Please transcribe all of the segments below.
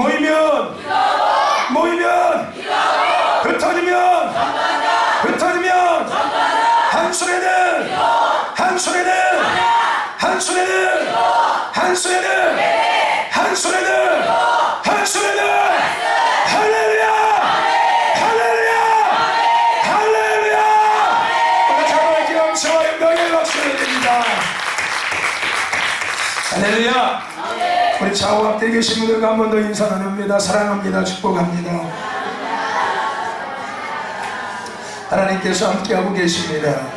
모이면 흩어지면 한 손에는 할렐루야 오늘 자녀의 영광과 영광의 박수를 드립니다. 할렐루야. 우리 좌우 앞에 계신 분들과 한 번 더 인사 나눕니다. 사랑합니다. 축복합니다. 하나님께서 함께하고 계십니다.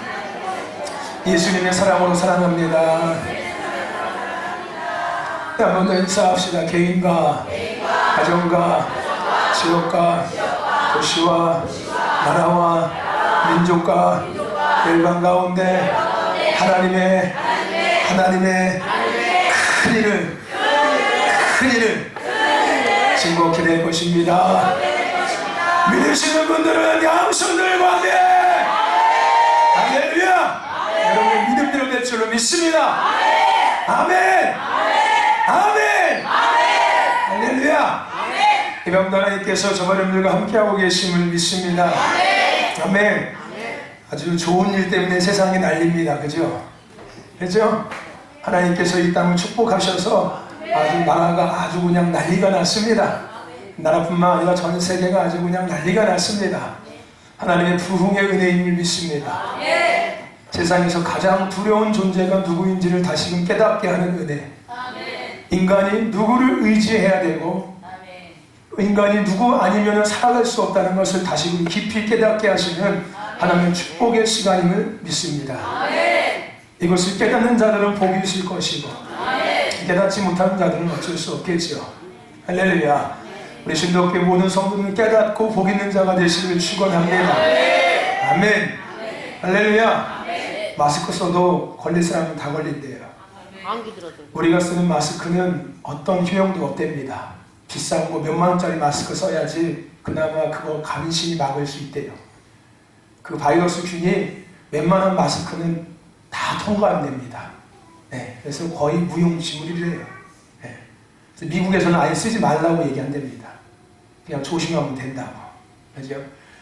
예수님의 사랑으로 사랑합니다. 한 번 더 인사합시다. 개인과 가정과 지역과 도시와 나라와 민족과 열방 가운데 하나님의 큰 일을 즐겁게 될 것입니다. 믿으시는 분들은 양손 들고 함께 할렐루야. 여러분의 믿음대로 될 줄로 믿습니다. 아멘. 할렐루야. 이 밤도 하나님께서 저와 여러분들과 함께하고 계심을 믿습니다. 아멘. 아주 좋은 일 때문에 세상이 난립니다. 그죠? 하나님께서 이 땅을 축복하셔서 아주 나라가 아주 그냥 난리가 났습니다. 나라뿐만 아니라 전 세계가 아주 그냥 난리가 났습니다. 하나님의 부흥의 은혜임을 믿습니다. 세상에서 가장 두려운 존재가 누구인지를 다시금 깨닫게 하는 은혜. 인간이 누구를 의지해야 되고 인간이 누구 아니면 살아갈 수 없다는 것을 다시금 깊이 깨닫게 하시는 하나님의 축복의 시간임을 믿습니다. 이것을 깨닫는 자들은 복이 있을 것이고 깨닫지 못하는 자들은 어쩔 수 없겠죠. 할렐루야. 우리 신도교회 모든 성도는 깨닫고 복 있는 자가 되시길 축원합니다. 아멘. 할렐루야. 마스크 써도 걸릴 사람은 다 걸린대요. 우리가 쓰는 마스크는 어떤 효용도 없답니다. 비싼 거 몇만 원짜리 마스크 써야지 그나마 그거 간신히 막을 수 있대요. 그 바이러스 균이 웬만한 마스크는 다 통과 안 됩니다. 그래서 거의 무용지물이래요. 그래서 미국에서는 아예 쓰지 말라고 얘기한답니다. 그냥 조심하면 된다고. 그죠?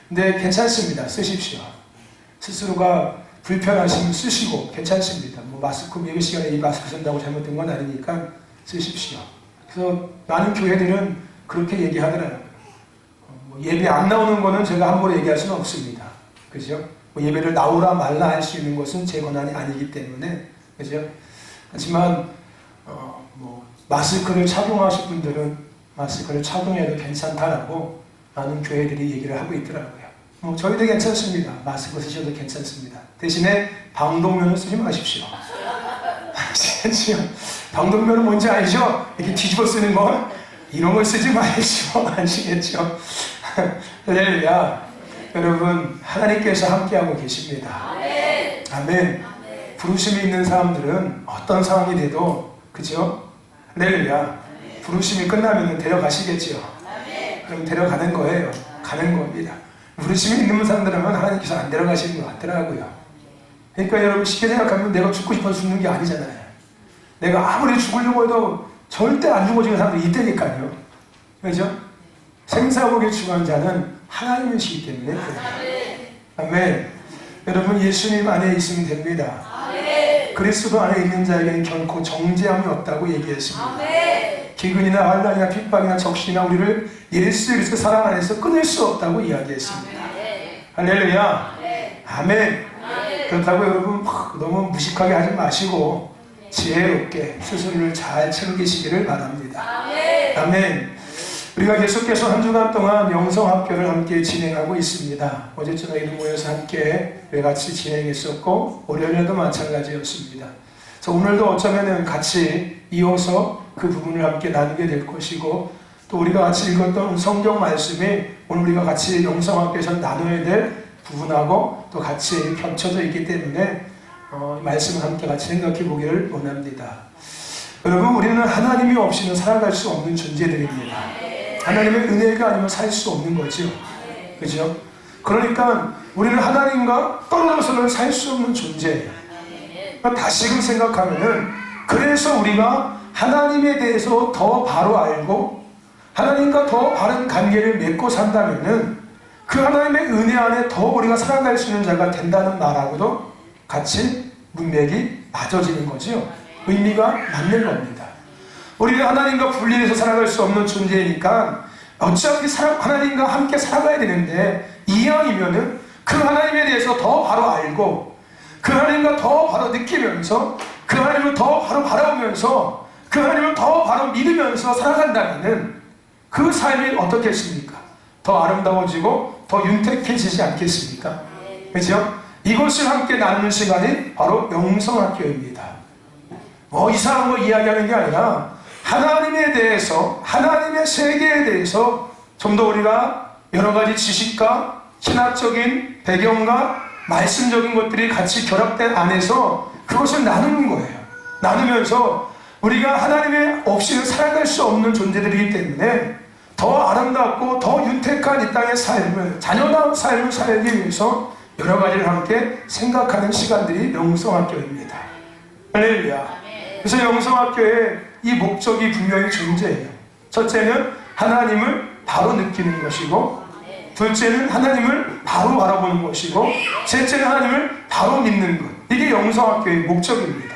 근데 괜찮습니다. 쓰십시오. 스스로가 불편하시면 쓰시고 괜찮습니다. 뭐 마스크 예배 시간에 이 마스크 쓴다고 잘못된 건 아니니까 쓰십시오. 그래서 많은 교회들은 그렇게 얘기하더라고요. 예배 안 나오는 거는 제가 함부로 얘기할 수는 없습니다. 그죠? 뭐 예배를 나오라 말라 할 수 있는 것은 제 권한이 아니기 때문에, 그죠? 하지만 뭐 마스크를 착용하실 분들은 마스크를 착용해도 괜찮다라고 많은 교회들이 얘기를 하고 있더라고요. 뭐 저희도 괜찮습니다. 마스크 쓰셔도 괜찮습니다. 대신에 방독면을 쓰지 마십시오. 아시겠죠? 방독면은 뭔지 알죠? 이렇게 뒤집어 쓰는 거 이런 걸 쓰지 마십시오. 아시겠죠? 할렐루야. 여러분 하나님께서 함께하고 계십니다. 아멘. 부르심이 있는 사람들은 어떤 상황이 돼도, 그죠? 할렐루야. 부르심이 끝나면 데려가시겠죠. 그럼 데려가는 거예요. 가는 겁니다. 부르심이 있는 사람들은 하나님께서 안 데려가시는 것 같더라고요. 그러니까 여러분 쉽게 생각하면 내가 죽고 싶어서 죽는 게 아니잖아요. 내가 아무리 죽으려고 해도 절대 안 죽어지는 사람들이 있다니까요. 그죠? 생사복에 중한 자는 하나님이시기 때문에 그래요. 아멘. 여러분 예수님 안에 있으면 됩니다. 그리스도 안에 있는 자에게는 결코 정죄함이 없다고 얘기했습니다. 기근이나 환난이나 핍박이나 적신이나 우리를 예수 그리스도 사랑 안에서 끊을 수 없다고 이야기했습니다. 할렐루야. 아멘. 그렇다고 여러분 너무 무식하게 하지 마시고 지혜롭게 스스로를 잘 챙기시기를 바랍니다. 아멘. 우리가 계속해서 한 주간 동안 영성학교를 함께 진행하고 있습니다. 어제 저녁에도 모여서 함께 같이 진행했었고 월요일에도 마찬가지였습니다. 그래서 오늘도 어쩌면 같이 이어서 그 부분을 함께 나누게 될 것이고, 또 우리가 같이 읽었던 성경 말씀이 오늘 우리가 같이 영성학교에서 나눠야 될 부분하고 또 같이 겹쳐져 있기 때문에 말씀을 함께 같이 생각해 보기를 원합니다. 여러분 우리는 하나님이 없이는 살아갈 수 없는 존재들입니다. 하나님의 은혜가 아니면 살 수 없는 거죠. 그죠? 그러니까 우리는 하나님과 떨어져서는 살 수 없는 존재예요. 다시금 생각하면은 그래서 우리가 하나님에 대해서 더 바로 알고 하나님과 더 바른 관계를 맺고 산다면은 그 하나님의 은혜 안에 더 우리가 살아갈 수 있는 자가 된다는 말하고도 같이 문맥이 맞아지는 거지요. 의미가 맞는 겁니다. 우리는 하나님과 분리해서 살아갈 수 없는 존재이니까 어차피 하나님과 함께 살아가야 되는데 이왕이면은 그 하나님에 대해서 더 바로 알고 그 하나님과 더 바로 느끼면서 그 하나님을 더 바로 바라보면서 그 하나님을 더 바로 믿으면서 살아간다면은 그 삶이 어떻겠습니까? 더 아름다워지고 더 윤택해지지 않겠습니까? 그렇죠? 이것을 함께 나누는 시간이 바로 영성학교입니다. 이상한 거 이야기하는 게 아니라 하나님에 대해서, 하나님의 세계에 대해서 좀 더 우리가 여러 가지 지식과 신학적인 배경과 말씀적인 것들이 같이 결합된 안에서 그것을 나누는 거예요. 나누면서 우리가 하나님의 없이는 살아갈 수 없는 존재들이기 때문에 더 아름답고 더 윤택한 이 땅의 삶을, 자녀다운 삶을 살기 위해서 여러 가지를 함께 생각하는 시간들이 영성학교입니다. 할렐루야. 그래서 영성학교의 이 목적이 분명히 존재해요. 첫째는 하나님을 바로 느끼는 것이고, 둘째는 하나님을 바로 바라보는 것이고, 셋째는 하나님을 바로 믿는 것. 이게 영성학교의 목적입니다.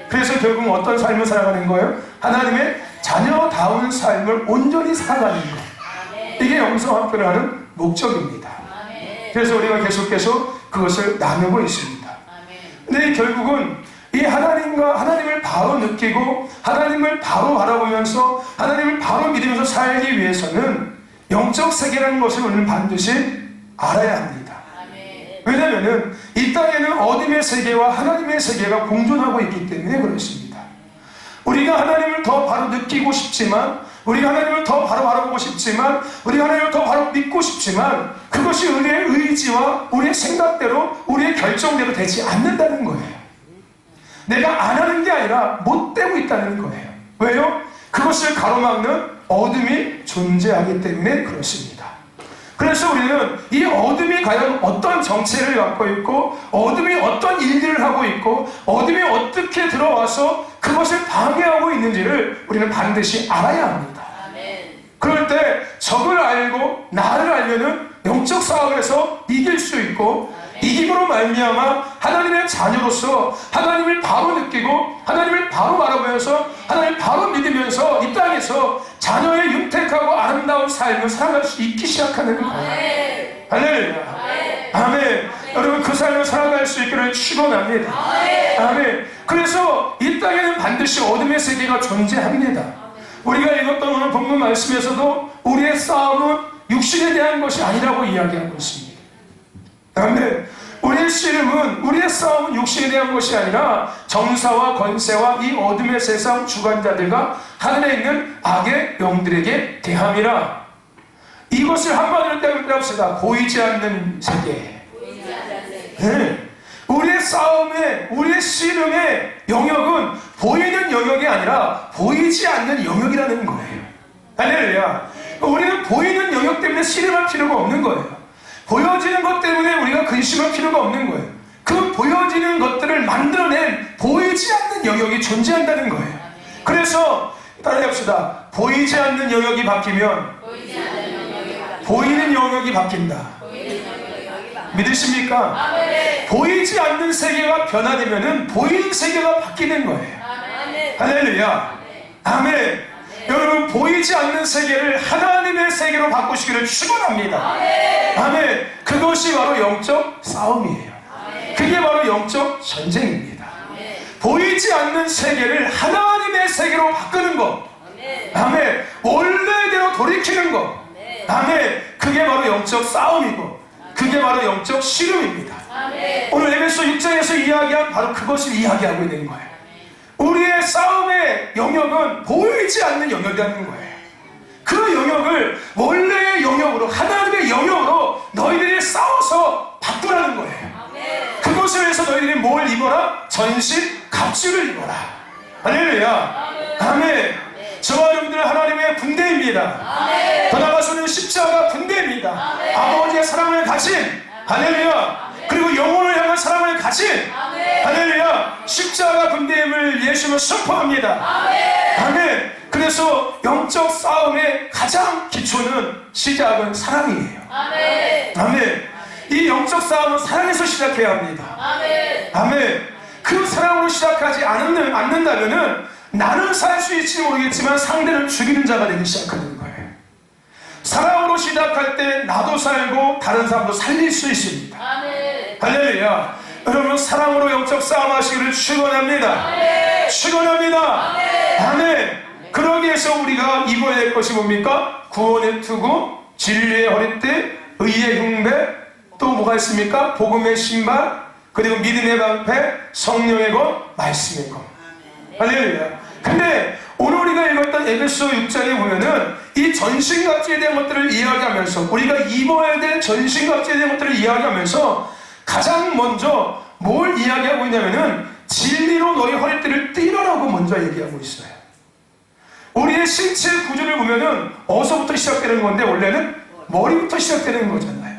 그래서 결국 어떤 삶을 살아가는 거예요? 하나님의 자녀다운 삶을 온전히 살아가는 것. 이게 영성학교를 하는 목적입니다. 그래서 우리가 계속해서 그것을 나누고 있습니다. 근데 결국은 이 하나님을 바로 느끼고 하나님을 바로 바라보면서 하나님을 바로 믿으면서 살기 위해서는 영적 세계라는 것을 우리는 반드시 알아야 합니다. 왜냐하면 이 땅에는 어둠의 세계와 하나님의 세계가 공존하고 있기 때문에 그렇습니다. 우리가 하나님을 더 바로 느끼고 싶지만, 우리가 하나님을 더 바로 바라보고 싶지만, 우리가 하나님을 더 바로 믿고 싶지만 그것이 우리의 의지와 우리의 생각대로, 우리의 결정대로 되지 않는다는 거예요. 내가 안 하는 게 아니라 못 되고 있다는 거예요. 왜요? 그것을 가로막는 어둠이 존재하기 때문에 그렇습니다. 그래서 우리는 이 어둠이 과연 어떤 정체를 갖고 있고, 어둠이 어떤 일들을 하고 있고, 어둠이 어떻게 들어와서 그것을 방해하고 있는지를 우리는 반드시 알아야 합니다. 그럴 때 적을 알고 나를 알면은 영적 싸움에서 이길 수 있고, 이김으로 말미암아 하나님의 자녀로서 하나님을 바로 느끼고 하나님을 바로 바라보면서 하나님을 바로 믿으면서 이 땅에서 자녀의 윤택하고 아름다운 삶을 살아갈 수 있기 시작하는 거예요. 할렐루야. 아멘. 여러분, 그 삶을 살아갈 수 있기를 축원합니다. 아멘. 그래서 이 땅에는 반드시 어둠의 세계가 존재합니다. 우리가 읽었던 오늘 본문 말씀에서도 우리의 싸움은 육신에 대한 것이 아니라고 이야기하고 있습니다. 아멘. 우리의 씨름은, 우리의 싸움은 육신에 대한 것이 아니라 정사와 권세와 이 어둠의 세상 주관자들과 하늘에 있는 악의 영들에게 대함이라. 이것을 한마디로 때려봅시다. 보이지 않는 세계. 네. 우리의 싸움의, 우리의 씨름의 영역은 보이는 영역이 아니라 보이지 않는 영역이라는 거예요. 할렐루야. 우리는 보이는 영역 때문에 씨름할 필요가 없는 거예요. 보여지는 것 때문에 우리가 근심할 필요가 없는 거예요. 그 보여지는 것들을 만들어낸 보이지 않는 영역이 존재한다는 거예요. 그래서 따라해봅시다. 보이지 않는 영역이 바뀌면 보이는 영역이 바뀐다. 믿으십니까? 보이지 않는 세계가 변화되면은 보이는 세계가 바뀌는 거예요. 할렐루야. 아멘. 여러분, 보이지 않는 세계를 하나님의 세계로 바꾸시기를 축원합니다. 아멘. 그것이 바로 영적 싸움이에요. 그게 바로 영적 전쟁입니다. 보이지 않는 세계를 하나님의 세계로 바꾸는 것. 아멘. 원래대로 돌이키는 것. 아멘. 그게 바로 영적 싸움이고 그게 바로 영적 씨름입니다. 오늘 에베소 6장에서 이야기한 바로 그것을 이야기하고 있는 거예요. 우리의 싸움의 영역은 보이지 않는 영역이라는 거예요. 그 영역을 원래의 영역으로, 하나님의 영역으로 너희들이 싸워서 바꾸라는 거예요. 그것을 위해서 너희들이 뭘 입어라? 전신 갑주를 입어라. 할렐루야. 아멘. 저와 여러분들은 하나님의 군대입니다. 더 나아가서는 십자가 군대입니다. 아버지의 사랑을 가진, 할렐루야. 그리고 영혼을 향한 사랑을 가진, 할렐루야, 십자가 군대임을 예수님은 선포합니다. 아멘. 그래서 영적 싸움의 가장 시작은 사랑이에요. 아멘. 아멘. 이 영적 싸움은 사랑에서 시작해야 합니다. 아멘. 아멘. 그 사랑으로 시작하지 않는다면은 나는 살 수 있을지 모르겠지만 상대를 죽이는 자가 되기 시작하는 거예요. 사랑으로 시작할 때 나도 살고 다른 사람도 살릴 수 있습니다. 아멘. 할렐루야. 여러분 사랑으로 영적 싸움 하시기를 축원합니다. 아멘. 축원합니다. 아멘. 아멘. 그러기 위해서 우리가 입어야 될 것이 뭡니까? 구원의 투구, 진리의 허리띠, 의의 흉배, 또 뭐가 있습니까? 복음의 신발, 그리고 믿음의 방패, 성령의 것, 말씀의 것. 할렐루야. 근데 오늘 우리가 읽었던 에베소 6장에 보면은 이 전신갑주에 대한 것들을 이야기하면서 우리가 입어야 될 전신갑주에 대한 것들을 이야기하면서 가장 먼저 뭘 이야기하고 있냐면은 진리로 너희 허리띠를 띠라라고 먼저 얘기하고 있어요. 우리의 신체 구조를 보면은 어디서부터 시작되는 건데 원래는 머리부터 시작되는 거잖아요.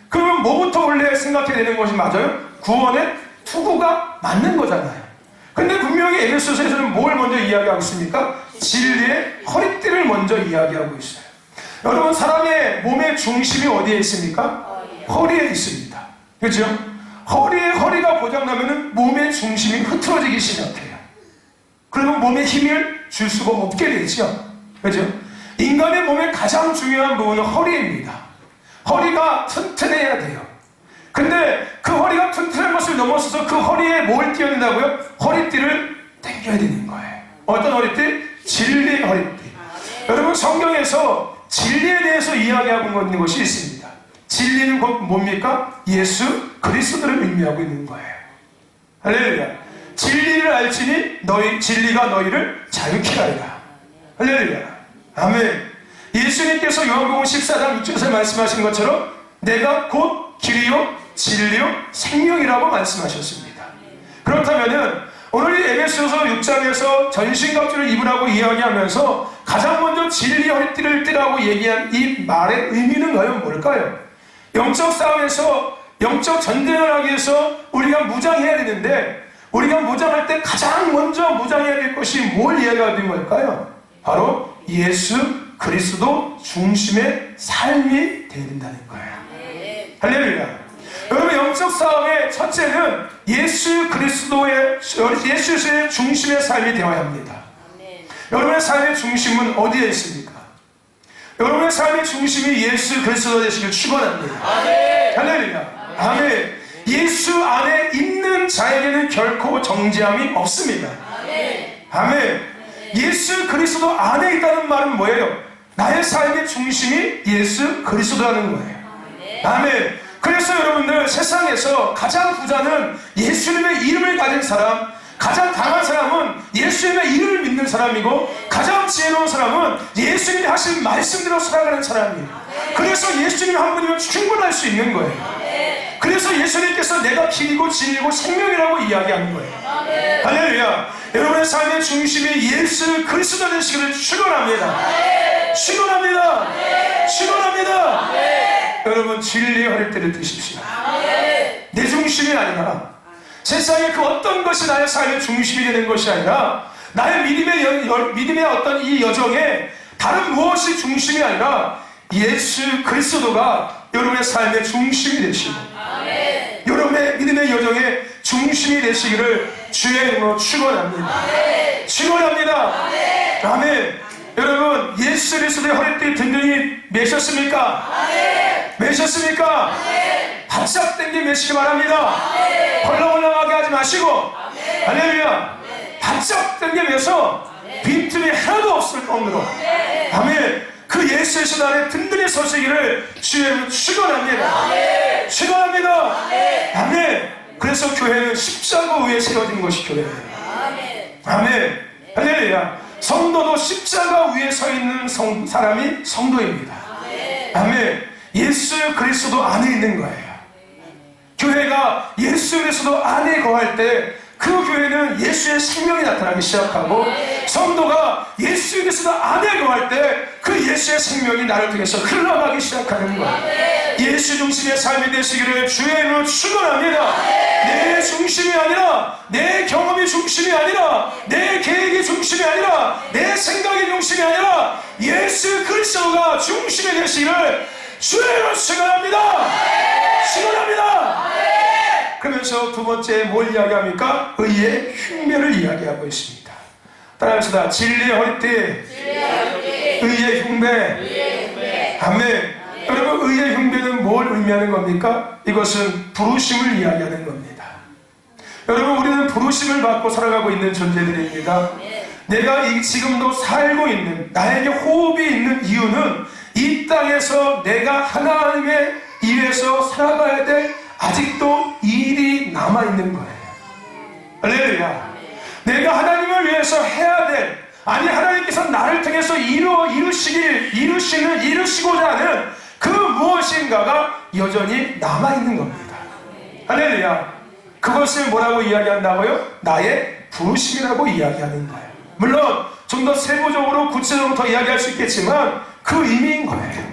그러면 뭐부터 원래 생각해야 되는 것이 맞아요? 구원의 투구가 맞는 거잖아요. 근데 분명히 에베소서에서는 뭘 먼저 이야기하고 있습니까? 진리의 허리띠를 먼저 이야기하고 있어요. 여러분 사람의 몸의 중심이 어디에 있습니까? 허리에 있습니다. 그렇죠? 허리가 고장나면 몸의 중심이 흐트러지기 시작해요. 그러면 몸에 힘을 줄 수가 없게 되죠. 그렇죠? 인간의 몸의 가장 중요한 부분은 허리입니다. 허리가 튼튼해야 돼요. 근데 그 허리가 튼튼한 것을 넘어서서 그 허리에 뭘 띄어야 된다고요? 허리띠를 당겨야 되는 거예요. 어떤 허리띠? 진리의 허리띠. 여러분 성경에서 진리에 대해서 이야기하고 있는 것이 있습니다. 진리는 곧 뭡니까? 예수 그리스도를 의미하고 있는 거예요. 할렐루야. 진리를 알지니 진리가 너희를 자유케 하리라. 할렐루야. 아멘. 예수님께서 요한복음 14장 6절에서 말씀하신 것처럼 내가 곧 길이요 진리요 생명이라고 말씀하셨습니다. 그렇다면은 오늘 이 에베소서 6장에서 전신갑주를 입으라고 이야기하면서 가장 먼저 진리 허리띠를 띠라고 얘기한 이 말의 의미는 과연 뭘까요? 영적 싸움에서 영적 전쟁을 하기 위해서 우리가 무장해야 되는데 우리가 무장할 때 가장 먼저 무장해야 될 것이 뭘 이야기하는 걸까요? 바로 예수 그리스도 중심의 삶이 되어야 된다는 거예요. 할렐루야. 여러분 영적 싸움의 첫째는 예수 그리스도의 중심의 삶이 되어야 합니다. 여러분의 삶의 중심은 어디에 있습니까? 여러분의 삶의 중심이 예수 그리스도 되시길 축원합니다. 할렐루야. 아멘. 예수 안에 있는 자에게는 결코 정죄함이 없습니다. 아멘. 예수 그리스도 안에 있다는 말은 뭐예요? 나의 삶의 중심이 예수 그리스도라는 거예요. 아멘. 그래서 여러분들 세상에서 가장 부자는 예수님의 이름을 가진 사람, 가장 강한 사람은 예수님의 이름을 믿는 사람이고 가장 지혜로운 사람은 예수님이 하신 말씀대로 살아가는 사람이에요. 그래서 예수님 한 분이면 충분할 수 있는 거예요. 그래서 예수님께서 내가 길이고 진리고 생명이라고 이야기하는 거예요. 할렐루야. 여러분의 삶의 중심이 예수 그리스도 되시기를 축원합니다. 축원합니다. 축원합니다. 여러분 진리의 허리띠를 드십시오. 내 중심이 아니라 세상의 그 어떤 것이 나의 삶의 중심이 되는 것이 아니라 나의 믿음의 어떤 이 여정에 다른 무엇이 중심이 아니라 예수 그리스도가 여러분의 삶의 중심이 되시고 여러분의 믿음의 여정의 중심이 되시기를 주의 이름으로 축원합니다. 축원합니다. 아멘. 여러분 예수 그리스도의 허리띠 든든히 매셨습니까? 매셨습니까? 바짝 당겨 매시기 바랍니다. 헐렁헐렁하게 하지 마시고 할렐루야. 바짝 당겨 매서 빈틈이 하나도 없을 정도로 아멘. 그 예수의 신 안에 든든히 서시기를 주의 축원합니다. 축원합니다. 아멘. 그래서 교회는 십자가 위에 세워진 것이 교회예요. 아멘. 할렐루야. 성도도 십자가 위에 서 있는 사람이 성도입니다. 아멘. 예수 그리스도 안에 있는 거예요. 교회가 예수 그리스도 안에 거할 때 그 교회는 예수의 생명이 나타나기 시작하고 성도가 예수 그리스도 안에 거할 때 그 예수의 생명이 나를 통해서 흘러가기 시작하는 거예요. 예수 중심의 삶이 되시기를 주의 이름으로 축원합니다. 내 중심이 아니라, 내 경험이 중심이 아니라, 내 계획이 중심이 아니라, 내 생각이 중심이 아니라 예수 그리스도가 중심이 되시기를 주의 이름으로 축원합니다. 축원합니다. 그러면서 두 번째 뭘 이야기합니까? 의의 흉배를 이야기하고 있습니다. 따라합시다. 진리의 허리띠, 의의 흉배. 아멘. 여러분, 의의 흉배는 뭘 의미하는 겁니까? 이것은 부르심을 이야기하는 겁니다. 여러분, 우리는 부르심을 받고 살아가고 있는 존재들입니다. 내가 지금도 살고 있는, 나에게 호흡이 있는 이유는 이 땅에서 내가 하나님의 일에서 살아가야 될 아직도 일이 남아있는 거예요. 할렐루야. 내가 하나님을 위해서 해야 될, 아니 하나님께서 나를 통해서 이루시고자 하는 그 무엇인가가 여전히 남아있는 겁니다. 할렐루야. 그것을 뭐라고 이야기한다고요? 나의 부르심이라고 이야기하는 거예요. 물론 좀 더 세부적으로 구체적으로 더 이야기할 수 있겠지만 그 의미인 거예요.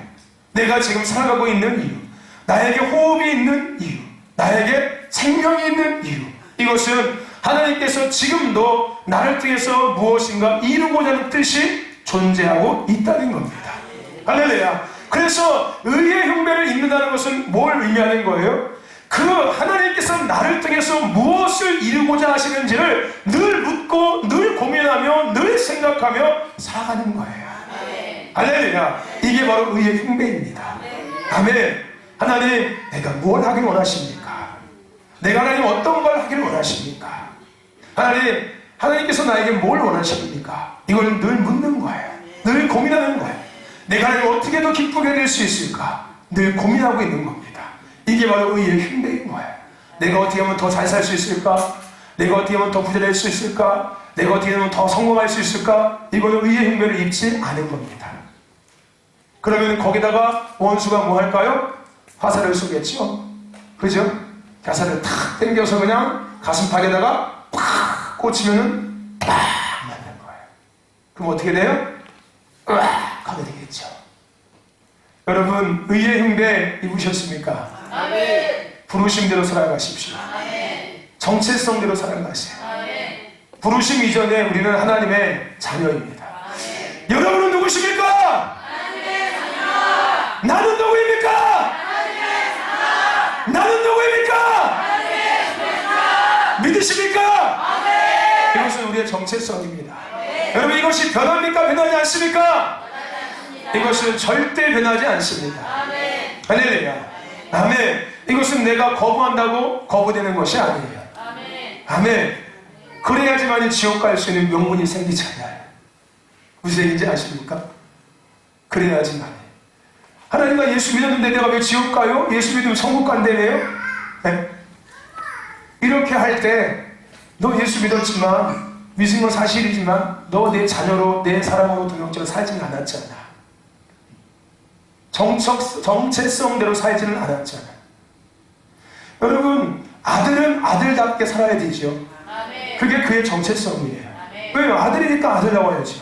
내가 지금 살아가고 있는 이유, 나에게 호흡이 있는 이유, 나에게 생명이 있는 이유, 이것은 하나님께서 지금도 나를 통해서 무엇인가 이루고자 하는 뜻이 존재하고 있다는 겁니다. 할렐루야. 그래서 의의 흉배를 입는다는 것은 뭘 의미하는 거예요? 그 하나님께서 나를 통해서 무엇을 이루고자 하시는지를 늘 묻고 늘 고민하며 늘 생각하며 살아가는 거예요. 할렐루야. 이게 바로 의의 흉배입니다. 아멘. 하나님, 내가 뭘 하길 원하십니까? 내가 하나님 어떤 걸 하길 원하십니까? 하나님께서 나에게 뭘 원하십니까? 이걸 늘 묻는 거예요. 늘 고민하는 거예요. 내가 하나님 어떻게 더 기쁘게 될 수 있을까? 늘 고민하고 있는 겁니다. 이게 바로 의의 흉배인 거예요. 내가 어떻게 하면 더 잘 살 수 있을까? 내가 어떻게 하면 더 부자될 수 있을까? 내가 어떻게 하면 더 성공할 수 있을까? 이거는 의의 흉배를 입지 않은 겁니다. 그러면 거기다가 원수가 뭐 할까요? 화살을 쏘겠죠? 그죠? 화살을 탁 당겨서 그냥 가슴팍에다가 팍 꽂히면은 팍 맞는 거예요. 그럼 어떻게 돼요? 으악 하게 되겠죠. 여러분, 의의 흉배 입으셨습니까? 아멘. 부르심대로 살아가십시오. 아멘. 정체성대로 살아가세요. 아멘. 부르심 이전에 우리는 하나님의 자녀입니다. 아멘. 여러분은 누구십니까? 하나님의 자녀. 나는 누구입니까? 하나님의 자녀. 나는 누구입니까? 하나님의 자녀. 믿으십니까? 아멘. 이것은 우리의 정체성입니다. 여러분, 이것이 변합니까? 변하지 않습니까? 이것은 절대 변하지 않습니다. 아멘. 할렐루야. 아멘. 이것은 내가 거부한다고 거부되는 것이 아니에요. 아멘. 아멘. 그래야지만 지옥 갈 수 있는 명분이 생기잖아요. 무슨 얘기인지 아십니까? 그래야지만. 하나님과 예수 믿었는데 내가 왜 지옥 가요? 예수 믿으면 천국 간다며요? 네? 이렇게 할 때 너 예수 믿었지만, 믿은 건 사실이지만 너 내 자녀로, 내 사람으로 동역자로 살지는 않았잖아. 정체성대로 살지는 않았잖아. 여러분, 아들은 아들답게 살아야 되죠. 아멘. 그게 그의 정체성이에요. 아멘. 왜요? 아들이니까 아들다워야죠.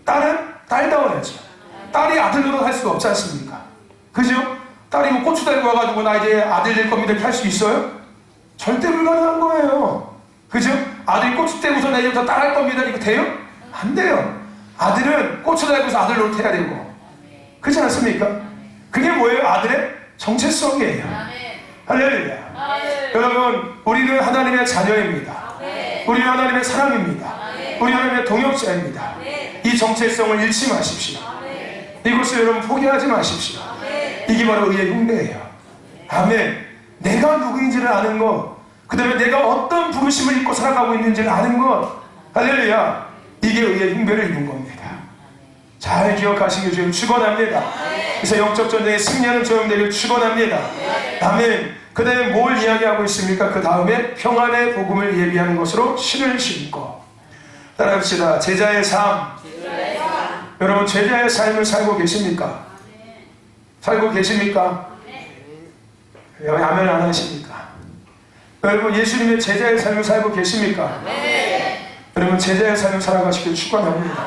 딸은 딸다워야죠. 딸이 아들로 할 수가 없지 않습니까? 그죠? 딸이 뭐 고추 달고 와가지고 나 이제 아들 될 겁니다 이렇게 할 수 있어요? 절대 불가능한 거예요. 그죠? 아들이 고추 떼고서 나 이제부터 딸 할 겁니다 이거 돼요? 안 돼요. 아들은 고추 달고서 아들 노릇해야 되고, 그렇지 않습니까? 그게 뭐예요? 아들의 정체성이에요. 아멘. 할렐루야. 아멘. 여러분, 우리는 하나님의 자녀입니다. 아멘. 우리는 하나님의 사람입니다. 아멘. 우리는 하나님의 동역자입니다. 아멘. 이 정체성을 잃지 마십시오. 아멘. 이것을 여러분 포기하지 마십시오. 아멘. 이게 바로 의의 흉배예요. 아멘. 내가 누구인지를 아는 것, 그 다음에 내가 어떤 부르심을 입고 살아가고 있는지를 아는 것, 할렐루야. 이게 의의 흉배를 입는 겁니다. 잘 기억하시길 주님 축원합니다. 그래서 영적 전쟁에 승리하는 저형들을 축원합니다. 아멘. 그 다음에 뭘 이야기하고 있습니까? 그 다음에 평안의 복음을 예비하는 것으로 신을 신고. 따라합시다. 제자의 삶. 여러분, 제자의 삶을 살고 계십니까? 살고 계십니까? 왜 아멘 안 하십니까? 여러분 예수님의 제자의 삶을 살고 계십니까? 여러분 제자의 삶을 살아가시길 축원합니다.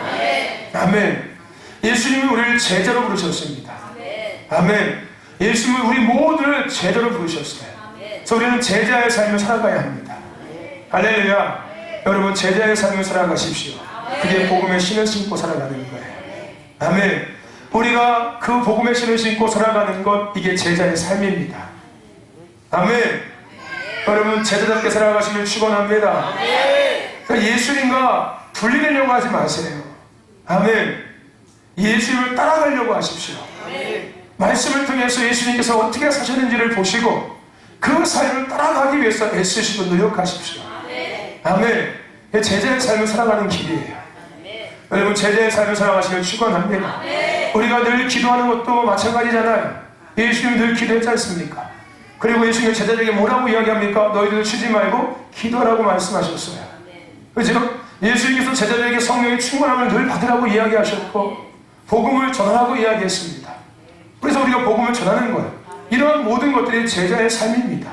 아멘. 예수님이 우리를 제자로 부르셨습니다. 아멘. 예수님이 우리 모두를 제자로 부르셨어요. 그래서 우리는 제자의 삶을 살아가야 합니다. 할렐루야. 여러분 제자의 삶을 살아가십시오. 그게 복음의 신을 신고 살아가는 거예요. 아멘. 우리가 그 복음의 신을 신고 살아가는 것, 이게 제자의 삶입니다. 아멘. 여러분 제자답게 살아가시길 축원합니다. 그러니까 예수님과 분리되려고 하지 마세요. 아멘. 예수님을 따라가려고 하십시오. 말씀을 통해서 예수님께서 어떻게 사셨는지를 보시고 그 삶을 따라가기 위해서 애쓰시고 노력하십시오. 아멘. 제자의 삶을 살아가는 길이에요. 여러분 제자의 삶을 살아가시길 축원합니다. 우리가 늘 기도하는 것도 마찬가지잖아요. 예수님이 늘 기도했지 않습니까? 그리고 예수님이 제자들에게 뭐라고 이야기합니까? 너희들 쉬지 말고 기도하라고 말씀하셨어요. 그렇죠? 예수님께서 제자들에게 성령의 충만함을 늘 받으라고 이야기하셨고 복음을 전하라고 이야기했습니다. 그래서 우리가 복음을 전하는 거예요. 이런 모든 것들이 제자의 삶입니다.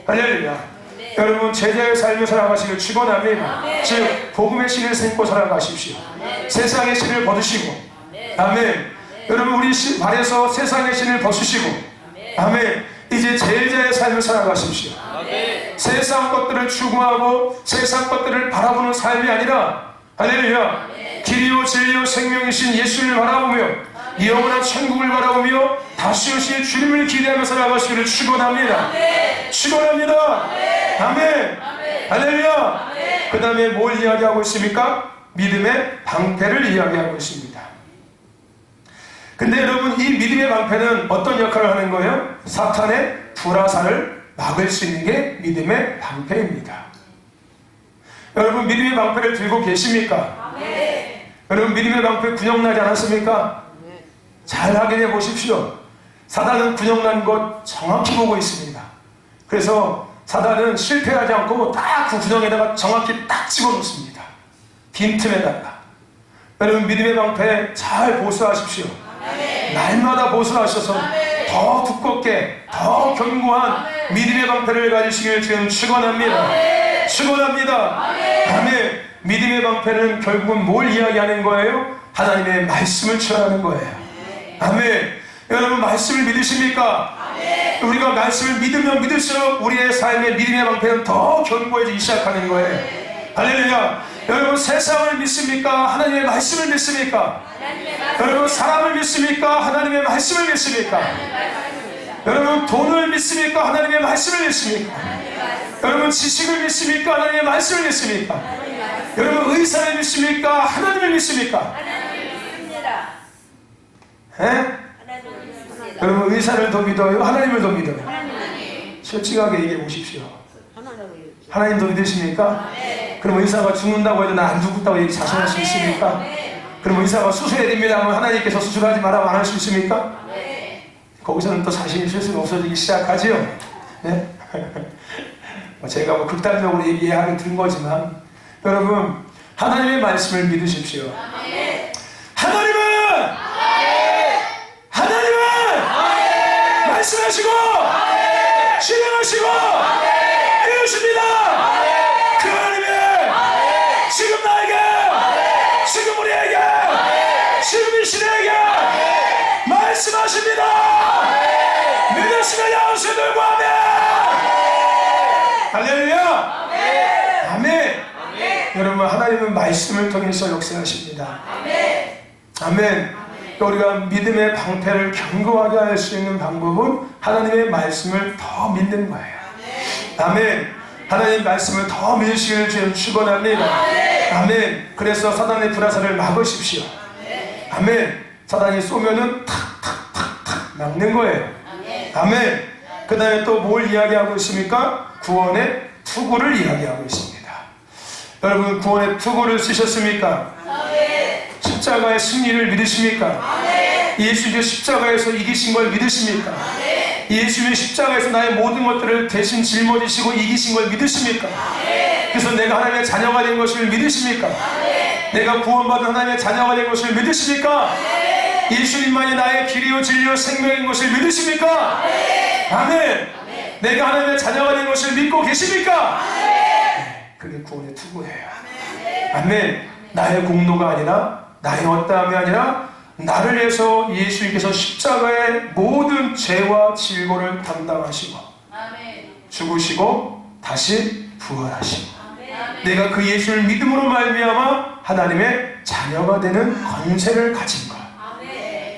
할렐루야. 여러분 제자의 삶을 살아가시길 축원합니다. 즉 복음의 신을 신고 살아가십시오. 세상의 신을 벗으시고 아멘. 여러분 우리 발에서 세상의 신을 벗으시고 아멘. 이제 제자의 삶을 살아가십시오. 세상 것들을 추구하고 세상 것들을 바라보는 삶이 아니라 할렐루야. 길이요 진리요 생명이신 예수를 바라보며 영원한 천국을 바라보며 다시 오실 주님을 기대하며 살아가시기를 축원합니다. 축원합니다. 아멘. 할렐루야. 그 다음에 뭘 이야기하고 있습니까? 믿음의 방패를 이야기하고 있습니다. 근데 여러분 이 믿음의 방패는 어떤 역할을 하는 거예요? 사탄의 불화살을 막을 수 있는 게 믿음의 방패입니다. 여러분 믿음의 방패를 들고 계십니까? 여러분 믿음의 방패 군용나지 않았습니까? 잘 확인해 보십시오. 사단은 군용난 것 정확히 보고 있습니다. 그래서 사단은 실패하지 않고 딱 그 군용에다가 정확히 딱 집어넣습니다. 빈틈에다가. 여러분 믿음의 방패 잘 보수하십시오. 날마다 보수하셔서 더 두껍게 더 견고한 믿음의 방패를 가지시길 지금 축원합니다. 축원합니다. 아멘. 믿음의 방패는 결국은 뭘 이야기하는 거예요? 하나님의 말씀을 취하는 거예요. 아멘. 여러분 말씀을 믿으십니까? 우리가 말씀을 믿으면 믿을수록 우리의 삶의 믿음의 방패는 더 견고해지기 시작하는 거예요. 할렐루야. 여러분 세상을 믿습니까? 하나님의 말씀을 믿습니까? 여러분 사람을 믿습니까? 하나님의 말씀을 믿습니까? 여러분 돈을 믿습니까? 하나님의 말씀을 믿습니까? 여러분 지식을 믿습니까? 하나님의 말씀을 믿습니까? 여러분 의사를 믿습니까? 하나님을 믿습니까? 에? 여러분 의사를 더 믿어요? 하나님을 더 믿어요? 솔직하게 얘기해 보십시오. 하나님 더 믿으십니까? 그럼 의사가 죽는다고 해도 나 안 죽었다고 얘기 자신할 수 있습니까? 그럼 의사가 수술해야 됩니다 하면 하나님께서 수술하지 말라고 안 할 수 있습니까? 거기서는 또 자신이 실수가 없어지기 시작하지요. 네? 제가 뭐 극단적으로 얘기하게 든 거지만 여러분 하나님의 말씀을 믿으십시오. 하나님은 말씀하시고 실행하시고 이루십니다. 그 하나님이 지금 나에게 지금 우리에게 지금 이 시대에게 말씀하십니다. 믿으시면 양수 들고 하면 할렐루야. 아멘. 여러분 하나님은 말씀을 통해서 역사하십니다. 아멘. 우리가 믿음의 방패를 견고하게 할 수 있는 방법은 하나님의 말씀을 더 믿는 거예요. 아멘. 하나님의 말씀을 더 믿으시기를 주님 축원합니다. 아멘. 그래서 사단의 불화살을 막으십시오. 아멘. 사단이 쏘면은 탁탁탁탁 막는 거예요. 아멘. 그 다음에 또 뭘 이야기하고 있습니까? 구원의 투구를 이야기하고 있습니다. 여러분 구원의 투구를 쓰셨습니까? 십자가의 승리를 믿으십니까? 예수님의 십자가에서 이기신 걸 믿으십니까? 예수님의 십자가에서 나의 모든 것들을 대신 짊어지시고 이기신 걸 믿으십니까? 그래서 내가 하나님의 자녀가 된 것을 믿으십니까? 내가 구원받은 하나님의 자녀가 된 것을 믿으십니까? 예수님만이 나의 길이요 진리요 생명인 것을 믿으십니까? 아멘. 내가 하나님의 자녀가 된 것을 믿고 계십니까? 네, 그게 구원의 투구예요. 아멘. 나의 공로가 아니라, 나의 어떠함이 아니라, 나를 위해서 예수님께서 십자가의 모든 죄와 질고를 담당하시고 죽으시고 다시 부활하시고, 내가 그 예수를 믿음으로 말미암아 하나님의 자녀가 되는 권세를 가진 것.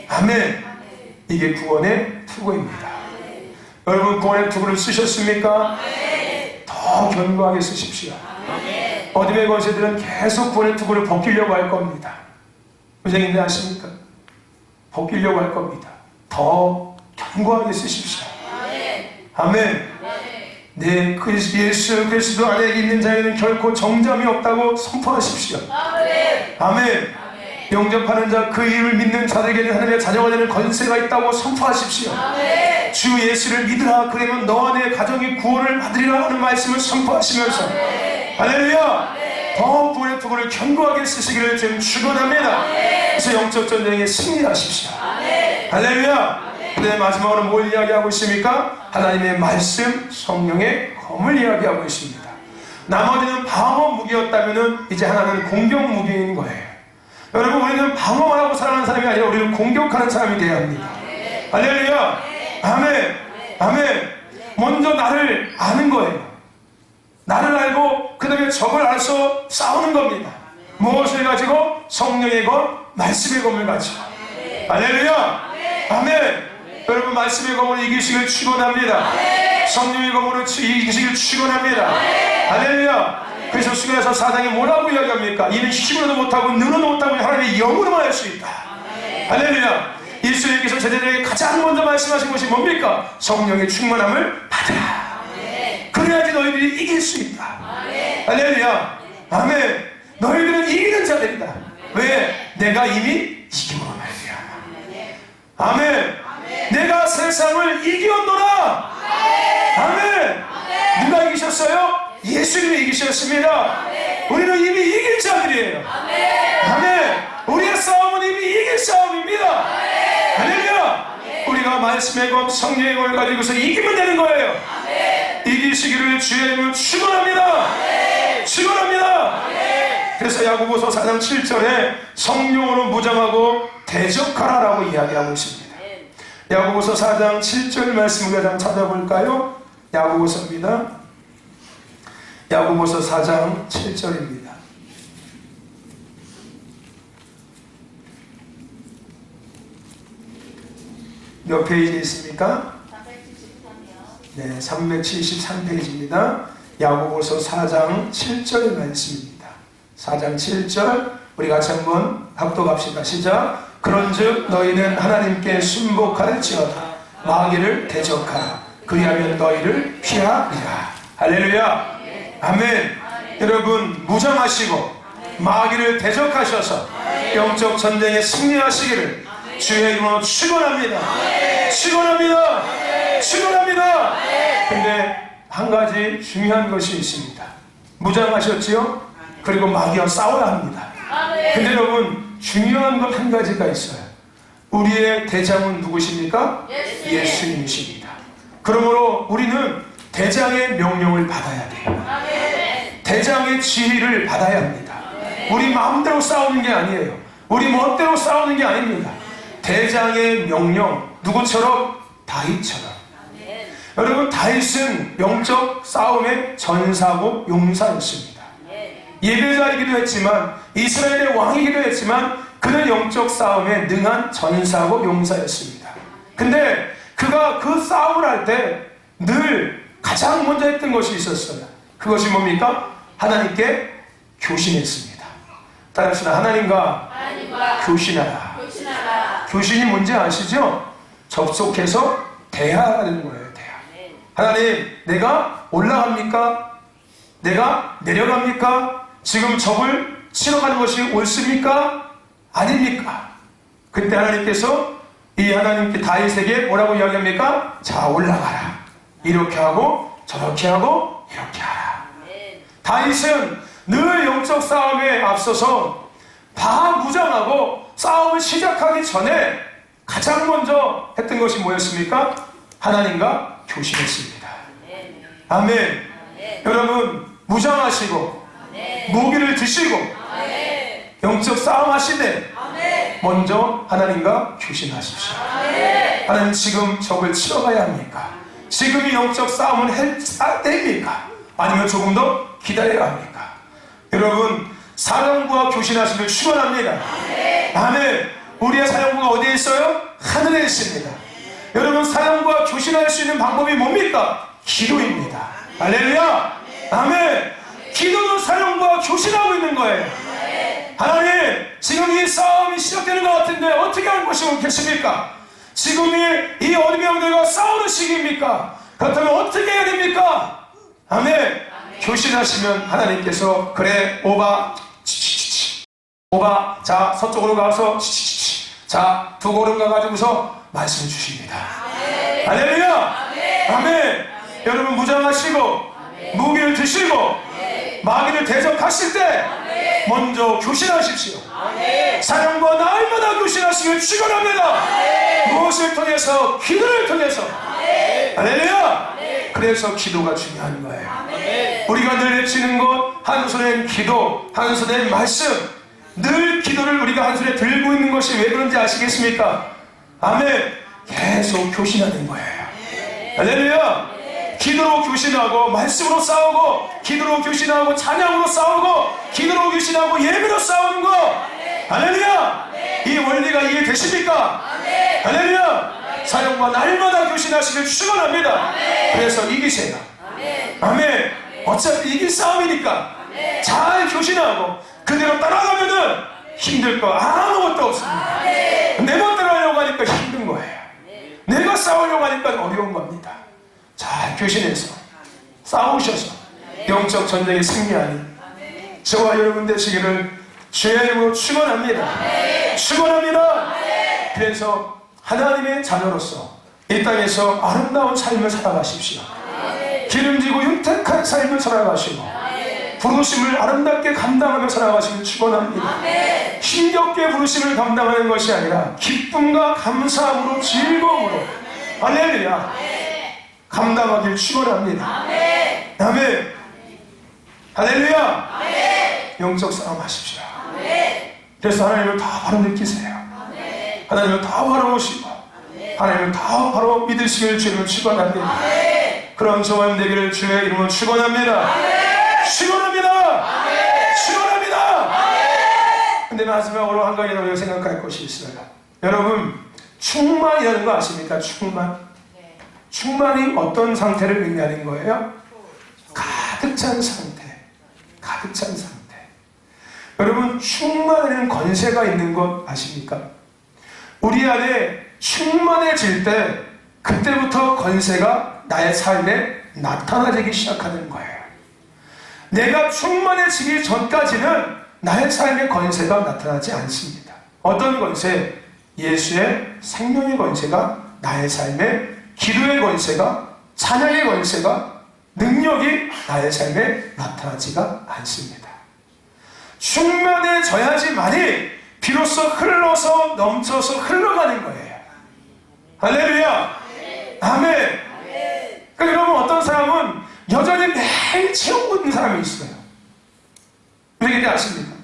아멘. 이게 구원의 투구입니다. 여러분, 구원의 투구를 쓰셨습니까? 더 견고하게 쓰십시오. 어둠의 권세들은 계속 구원의 투구를 벗기려고 할 겁니다. 선생님들 아십니까? 벗기려고 할 겁니다. 더 견고하게 쓰십시오. 아멘. 네, 예수 그리스도 안에 있는 자에는 결코 정잠이 없다고 선포하십시오. 아멘. 영접하는 자, 그 이름을 믿는 자들에게는 하나님의 자녀가 되는 권세가 있다고 선포하십시오. 주 예수를 믿으라, 그러면 너 안에 가정이 구원을 받으리라 하는 말씀을 선포하시면서, 할렐루야, 더 구원의 투구를 견고하게 쓰시기를 좀 축원합니다. 그래서 영적 전쟁에 승리하십시오. 할렐루야. 네, 마지막으로 뭘 이야기하고 있습니까? 하나님의 말씀, 성령의 검을 이야기하고 있습니다. 나머지는 방어 무기였다면 이제 하나는 공격 무기인 거예요. 여러분, 우리는 방어만 하고 살아가는 사람이 아니라 우리는 공격하는 사람이 되어야 합니다. 할렐루야. 아멘. 아멘. 먼저 나를 아는 거예요. 나를 알고 그 다음에 적을 알아서 싸우는 겁니다. 무엇을 가지고? 성령의 검, 말씀의 검을 가지고. 할렐루야. 아멘. 여러분, 말씀의 검으로 이기시길 축원합니다. 성령의 검으로 이기시길 축원합니다. 할렐루야. 그래서 수계에서 4장에 뭐라고 이야기합니까? 이는 힘으로도 못하고 눈으로도 못하고 하나님의 영으로만 할 수 있다. 할렐루야. 예수님께서 제자들에게 가장 먼저 말씀하신 것이 뭡니까? 성령의 충만함을 받으라. 그래야지 너희들이 이길 수 있다. 할렐루야. 아멘. 너희들은 이기는 자들이다. 왜? 내가 이미 이김으로 말미암아. 아멘. 내가 세상을 이기었노라. 아멘. 누가 이기셨어요? 예수님이 이기셨습니다. 우리는 이미 이길 자들이에요. 아멘. 우리의 싸움은 이미 이길 싸움입니다. 할렐루야. 우리가 말씀의 검, 성령의 검을 가지고서 이기면 되는 거예요. 이기시기를 주의 이름으로 축원합니다. 축원합니다. 그래서 야고보서 4장 7절에 성령으로 무장하고 대적하라라고 이야기하고 있습니다. 야고보서 4장 7절 말씀을 한번 찾아볼까요? 야고보서입니다. 야고보서 4장 7절입니다. 몇 페이지에 있습니까? 373이요. 네, 373페이지입니다. 야고보서 4장 7절 말씀입니다. 4장 7절 우리 같이 한번 합독합시다. 시작. 그런즉 너희는 하나님께 순복할지어다. 마귀를 대적하라. 그리하면 너희를 피하리라. 할렐루야. 아멘. 여러분, 무장하시고 마귀를 대적하셔서 영적 전쟁에 승리하시기를 주의 이름으로 축원합니다. 축원합니다. 축원합니다. 근데 한 가지 중요한 것이 있습니다. 무장하셨지요? 그리고 마귀와 싸워야 합니다. 근데 여러분, 중요한 건 한 가지가 있어요. 우리의 대장은 누구십니까? 예수님이십니다. 그러므로 우리는 대장의 명령을 받아야 돼요. 대장의 지휘를 받아야 합니다. 우리 마음대로 싸우는 게 아니에요. 우리 멋대로 싸우는 게 아닙니다. 대장의 명령, 누구처럼? 다윗처럼. 여러분, 다윗은 영적 싸움의 전사고 용사였습니다. 예배자이기도 했지만, 이스라엘의 왕이기도 했지만, 그는 영적 싸움에 능한 전사고 용사였습니다. 근데 그가 그 싸움을 할 때 늘 가장 먼저 했던 것이 있었어요. 그것이 뭡니까? 하나님께 교신했습니다. 따라합시다. 하나님과 교신하라. 교신이 뭔지 아시죠? 접속해서 대화하는 거예요. 대화. 하나님, 내가 올라갑니까? 내가 내려갑니까? 지금 적을 치러 가는 것이 옳습니까? 아닙니까? 그때 하나님께서 이 하나님께 다윗에게 뭐라고 이야기합니까? 자, 올라가라. 이렇게 하고 저렇게 하고 이렇게 하라. 다윗은 늘 영적 싸움에 앞서서 다 무장하고 싸움을 시작하기 전에 가장 먼저 했던 것이 뭐였습니까? 하나님과 교신했습니다. 아멘. 여러분 무장하시고 무기를 드시고 영적 싸움 하시되 먼저 하나님과 교신하십시오. 하나님 지금 적을 치러가야 합니까? 지금 이 영적 싸움은 할 때입니까? 아니면 조금 더 기다려야 합니까? 여러분 사령부와 교신하시길 축원합니다. 아멘. 우리의 사령부가 어디에 있어요? 하늘에 있습니다. 여러분 사령부와 교신할 수 있는 방법이 뭡니까? 기도입니다. 할렐루야. 아멘. 기도는 사령부와 교신하고 있는 거예요. 하나님 지금 이 싸움이 시작되는 것 같은데 어떻게 할 것이 옳겠습니까? 지금 이 어둠의 영들과 싸우는 시기입니까? 그렇다면 어떻게 해야 됩니까? 아멘. 교신하시면 하나님께서 그래 오바 오바 자 서쪽으로 가서 자 두 걸음 가가지고서 말씀 주십니다. 할렐루야. 아멘. 여러분 무장하시고 무기를 드시고 마귀를 대적하실 때 먼저 교신하십시오. 사령과 날마다 교신하시길 축원합니다. 무엇을 통해서? 기도를 통해서. 할렐루야. 그래서 기도가 중요한 거예요. 우리가 늘 외치는 것 한 손엔 기도 한 손엔 말씀, 늘 기도를 우리가 한 손에 들고 있는 것이 왜 그런지 아시겠습니까? 아멘. 계속 교신하는 거예요. 할렐루야. 기도로 교신하고 말씀으로 싸우고 기도로 교신하고 찬양으로 싸우고 기도로 교신하고 예배로 싸우는 거. 할렐루야. 이 원리가 이해되십니까? 할렐루야. 사령과 날마다 교신하시길 축원합니다. 그래서 이기세요. 아멘. 어차피 이길 싸움이니까 잘 교신하고 그대로 따라가면은 힘들 거 아무것도 없습니다. 내가 따라하려고 하니까 힘든 거예요. 내가 싸우려고 하니까 어려운 겁니다. 잘 교신해서 싸우셔서 영적 전쟁에 승리하니 저와 여러분 되시기를 주의 이름으로 축원합니다. 축원합니다. 그래서 하나님의 자녀로서 이 땅에서 아름다운 삶을 살아가십시오. 기름지고 윤택한 삶을 살아가시고 부르심을 아름답게 감당하며 살아가시길 축원합니다. 힘겹게 부르심을 감당하는 것이 아니라 기쁨과 감사함으로 즐거움으로 할렐루야 감당하길 축원합니다. 아멘. 할렐루야. 영적 싸움 하십시오. 그래서 하나님을 다 바로 느끼세요. 하나님을 다 바라보시고 하나님을 다 바로 믿으시길 주님을 축원합니다. 그런 저와 되기를 주의 이름으로 축원합니다. 축원합니다. 축원합니다. 근데 마지막으로 한 가지 우리가 생각할 것이 있어요. 여러분 충만이라는 거 아십니까? 충만. 충만이 어떤 상태를 의미하는 거예요? 가득 찬 상태. 가득 찬 상태. 여러분 충만에는 권세가 있는 것 아십니까? 우리 안에 충만해질 때 그때부터 권세가 나의 삶에 나타나기 시작하는 거예요. 내가 충만해지기 전까지는 나의 삶의 권세가 나타나지 않습니다. 어떤 권세? 예수의 생명의 권세가 나의 삶에, 기도의 권세가, 찬양의 권세가, 능력이 나의 삶에 나타나지가 않습니다. 충만해져야지만이 비로소 흘러서 넘쳐서 흘러가는 거예요. 할렐루야. 아멘. 그러니까 여러분 어떤 사람은 여전히 매일 채우고 있는 사람이 있어요. 왜 그런지 아십니까?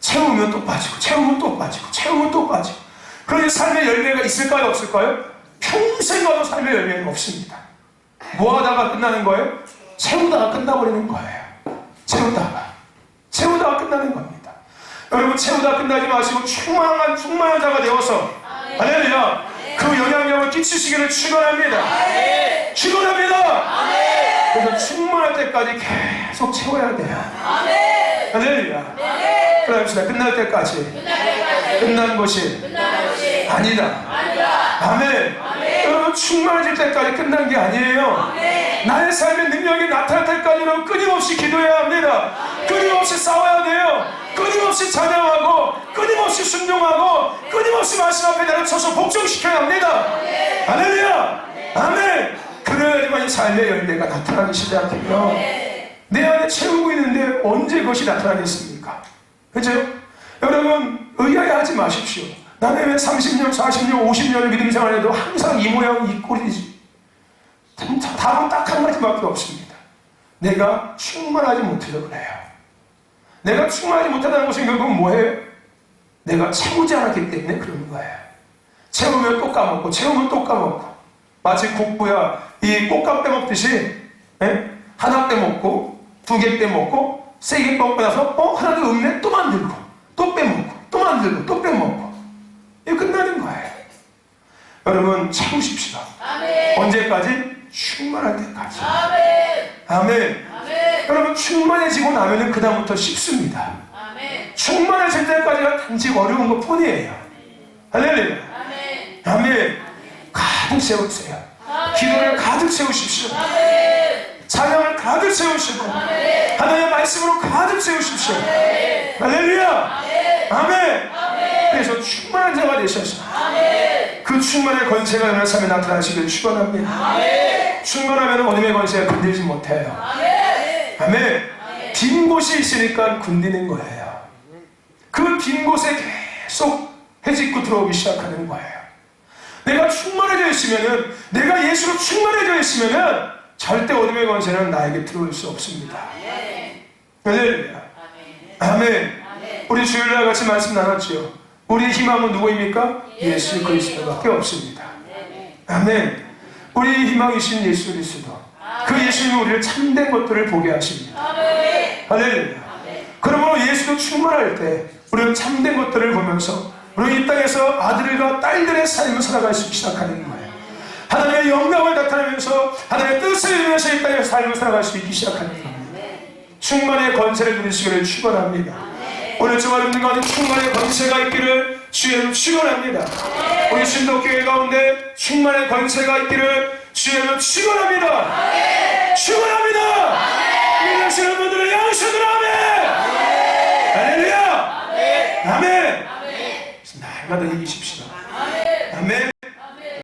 채우면 또 빠지고 채우면 또 빠지고 채우면 또 빠지고. 그러니 삶의 열매가 있을까요? 없을까요? 평생 가도 삶의 열매는 없습니다. 뭐 하다가 끝나는 거예요? 채우다가 끝나버리는 거예요. 채우다가 끝나는 겁니다. 여러분 채우다 끝나지 마시고 충만한 자가 되어서 할렐루야 그 영향력을 끼치시기를 축원합니다. 축원합니다. 그래서 충만할 때까지 계속 채워야 돼요. 할렐루야. 그럽시다. 끝날 때까지 끝난 것이 아니다. 아멘. 여러분 충만해질 때까지 끝난 게 아니에요. 나의 삶의 능력이 나타날 때까지는 끊임없이 기도해야 합니다. 끊임없이 싸워야 돼요. 끊임없이 찬양하고 끊임없이 순종하고 끊임없이 말씀 앞에 내려쳐서 복종시켜야 합니다. 할렐루야. 아멘. 그래야지만 이 삶의 열매가 나타나기 시작해요. 내 안에 채우고 있는데 언제 그것이 나타나겠습니까? 그죠? 여러분 의아해하지 마십시오. 나는 왜 30년, 40년, 50년을 믿음 생활해도 항상 이 모양 이 꼴이지? 답은 딱 한 가지밖에 없습니다. 내가 충만하지 못해서 그래요. 내가 충만하지 못하다는 것은 결국은 뭐예요? 내가 채우지 않았기 때문에 그러는 거예요. 채우면 또 까먹고 채우면 또 까먹고 마치 국부야 이 꽃감 빼먹듯이 하나 빼먹고 2개 빼먹고 3개 빼먹고 나서 하나도 없네 또 만들고 또 빼먹고 또 만들고 또 빼먹고 이게 끝나는 거예요. 여러분 채우십시다. 아멘. 언제까지? 충만할 때까지. 아멘. 아멘. 아멘. 여러분 충만해지고 나면은 그 다음부터 쉽습니다. 아멘. 충만해질 때까지가 단지 어려운 것 뿐이에요. 할렐루야. 아멘. 아멘. 가득 세우세요. 기도를 가득 세우십시오. 아멘. 찬양을 가득 세우시고 아멘. 하나님의 말씀으로 가득 세우십시오. 아멘. 할렐루야. 아멘. 아멘. 아멘. 그래서 충만한 자가 되셔서 아멘. 그 충만의 권세가 여러분 삶에 나타나시길 축원합니다. 아멘. 충만하면 어둠의 권세가 건들지 못해요. 아멘. 아멘. 빈 곳이 있으니까 군디는 거예요. 그 빈 곳에 계속 해집고 들어오기 시작하는 거예요. 내가 충만해져 있으면은, 내가 예수로 충만해져 있으면은 절대 어둠의 권세는 나에게 들어올 수 없습니다. 할렐루야. 아멘. 우리 주일날 같이 말씀 나눴죠. 우리의 희망은 누구입니까? 예수 그리스도밖에 없습니다. 아멘. 우리의 희망이신 예수 그리스도. 그 예수님이 우리를 참된 것들을 보게 하십니다. 할렐루야. 그러므로 예수도 충만할 때 우리는 참된 것들을 보면서 우리는 이 땅에서 아들과 딸들의 삶을 살아갈 수 시작하는 거예요. 하나님의 영광을 나타내면서 하나님의 뜻을 이루면서 이 땅에서 삶을 살아갈 수 있기 시작하는 겁니다. 충만의 권세를 누리시기를 축원합니다. 오늘 저와 여러분 가운데 충만의 권세가 있기를 주님 축원합니다. 우리 신도교회 가운데 충만의 권세가 있기를 주님 축원합니다. 축원합니다. 믿으시는 분들은 양손으로 아멘. 할렐루야. 아멘. 날마다 이기십시다.